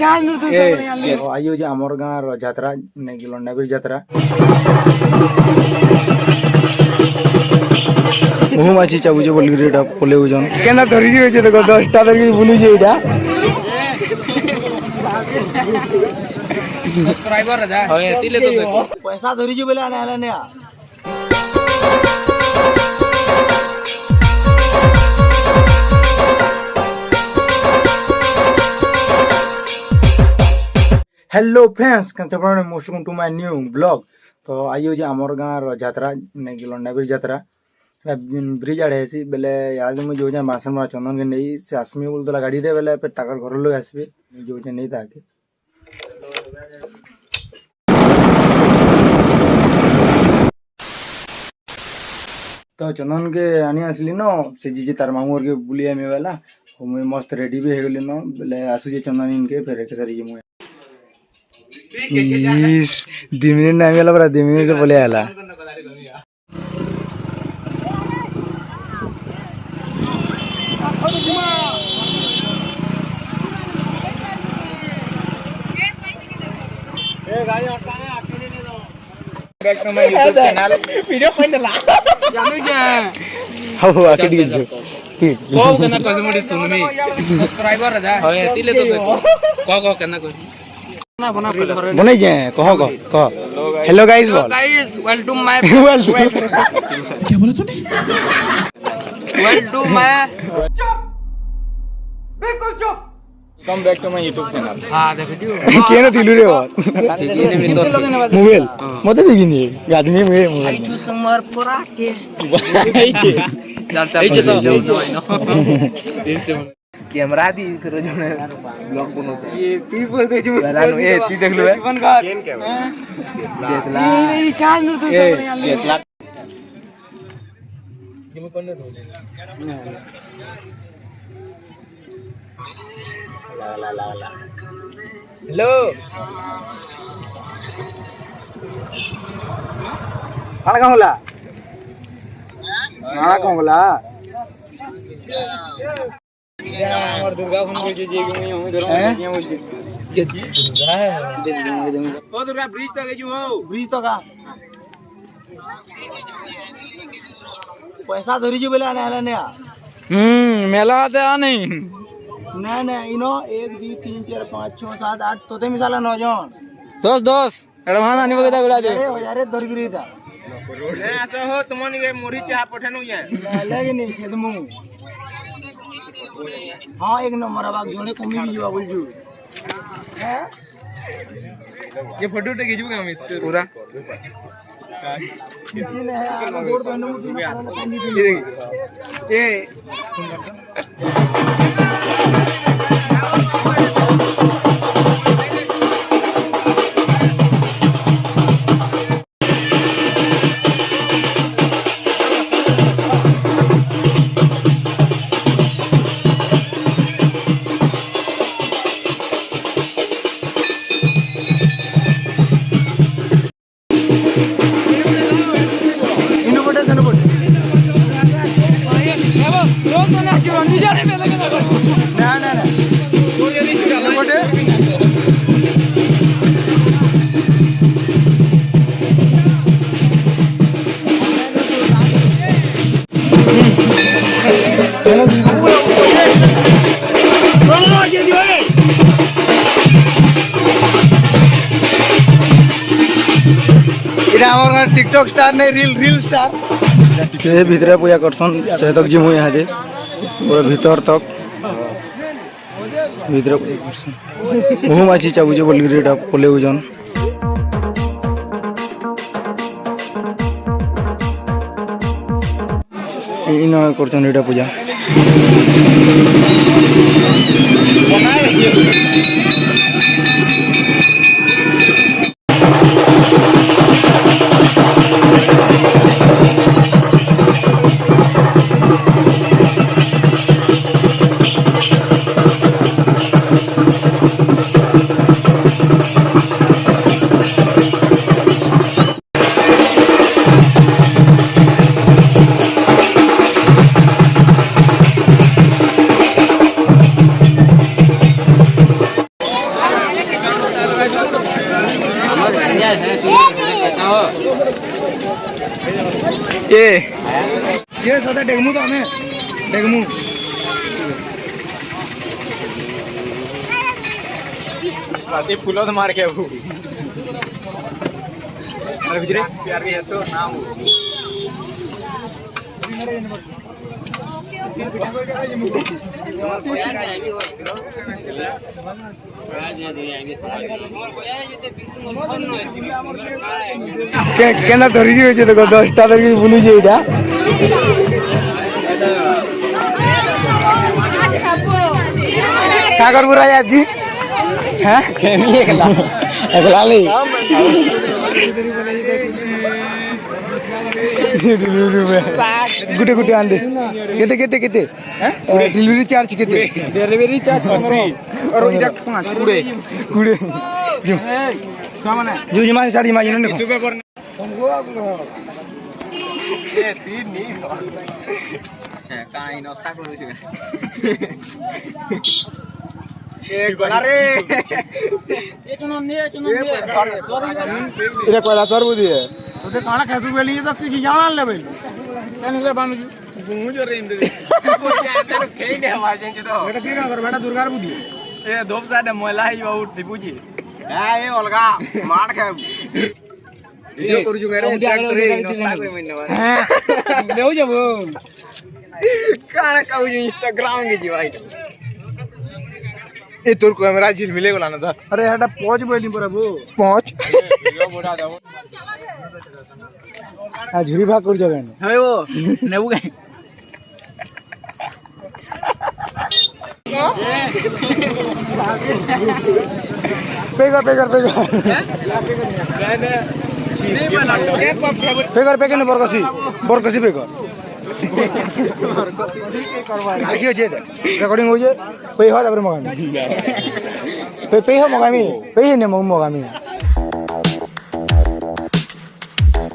आइयो जे आमर गाँव यात्रा लंडाबीर यात्रा मुहु माछी चाबुचे बोल पले केना धरिकी होइछे देखो 10टा धरिकी बुलुजे एटा सब्सक्राइबर राजा होय तिले तो देखो पैसा धरिजे बोले आने आला ने hello friends most welcome to my new blog. तो आइयो जे आमर गाँव यात्रा लंडाबीर यात्रा ब्रिज आड़े आसी बेले याद मुझे जो बासन मारा चंदन के नहीं से आसमी बोलते गाड़ी रे बेले टाकर घर लोग आसबे जो नहीं ताके तो चंदन के आनी आसली न से जी तार मामू के बुलिया में वाला मुझे मस्त रेडी भी हो गली न बेले आसु चंदन इनके फिर एक सारी मुझे 2 मिनट नहीं मिला बरा 2 मिनट बोले आला वीडियो पॉइंट ला जानू जे हो आके ठीक को केना कहै मोडी सुनमी सब्सक्राइबर राजा होय तिले तो देखो को केना कहै बनै जे कहो हेलो गाइस बोल गाइस वेलकम माय क्या बोला तूने वेलकम माय चुप बिल्कुल चुप come back to my YouTube channel हां देखो केनो दिलु रे मोबाइल मते बिगिनी आदमी मोबाइल आई छु तुमार पूरा के चल तो कैमरा दी करो जो ब्लॉग बनो ये तू बोल दे छु ए तू देख लो केन कैमरा देसला ये चार्ज न तो देसला जिम कोने धोले ला हेलो काला कहाँ होला काला कहाँ होला हमार दुर्गा फोन बोल जे कि मैं हम घर में क्या बोल जे दुर्गा है ओ दुर्गा ब्रिज तो गेजू हो ब्रिज तो का पैसा धरी जे बोले आने आला ने मेला दे नहीं ना इनो 1 2 3 4 5 6 7 8 तो ते मिसाला 9 जन 10 एडवांस आनी बगदा गुड़ा दे अरे यारे धरी रीता ने आसो हो तुमन के मोरी चा पठनु या लेगे नहीं खेदमु हां एक नंबर बाग जोने कमी भी जुआ बोल जू हैं ये फोटो टे खींचबो हम पूरा किसी ने है बोर्ड पहनू ए टिकटॉक स्टार नहीं रील स्टार से भीतर पूजा करसन से तक जिमु यहाँ जे पूरा भीतर तक भीतर पूजा करसन मुहु माछी चाबुचे बोल रेटा पले उजन इन करछन रेटा पूजा ये सदा डेगमू तो हमें डेगमू ये फूलों से मार के वो अरे गुजरे प्यार के है तो नाम কেনা ধরি হয়েছে দেখো 10টা ধরি বুনি যে এটা সাগর বুড়া যাবি হ্যাঁ একলা লে गुटे गुटे आंदे केते केते केते डिलीवरी चार्ज केते डिलीवरी चार्ज 80 और इधर 5 कुड़े कुड़े जो सामने जो जमा साड़ी मा जिन सुबह पर ये तीन नहीं काई नाश्ता करो ये गोला रे ये तो नाम नहीं सॉरी इरे कोला सरबु दिए तो काला खासु बेली तो किसी जान ले भाई क्या निकले बानू जी मुझे रे इंदे अंदर खेई ने आवाज जे तो बेटा के कर बेटा दुर्गार बुदी ए धोप साडे मोला ही बहुत थी पूजी हां ए ओलगा मार के वीडियो करू छु मेरे टैग करे नाश्ता करे मने हां लेउ जबो काला कहू जी इंस्टाग्राम के जी भाई ए तोर कैमरा झिल मिले गोला ना था अरे हटा पहुंच बोली पर वो पहुंच वीडियो बोला दो आ झुरी भाग कर जगह हे वो नेबू के pager pager pager pager pager ने बरकसी बरकसी पेगर आखी हो जे रेकॉर्डिंग हो जे पे हो तापर मगामी पे हो मगामी पे ने मगामी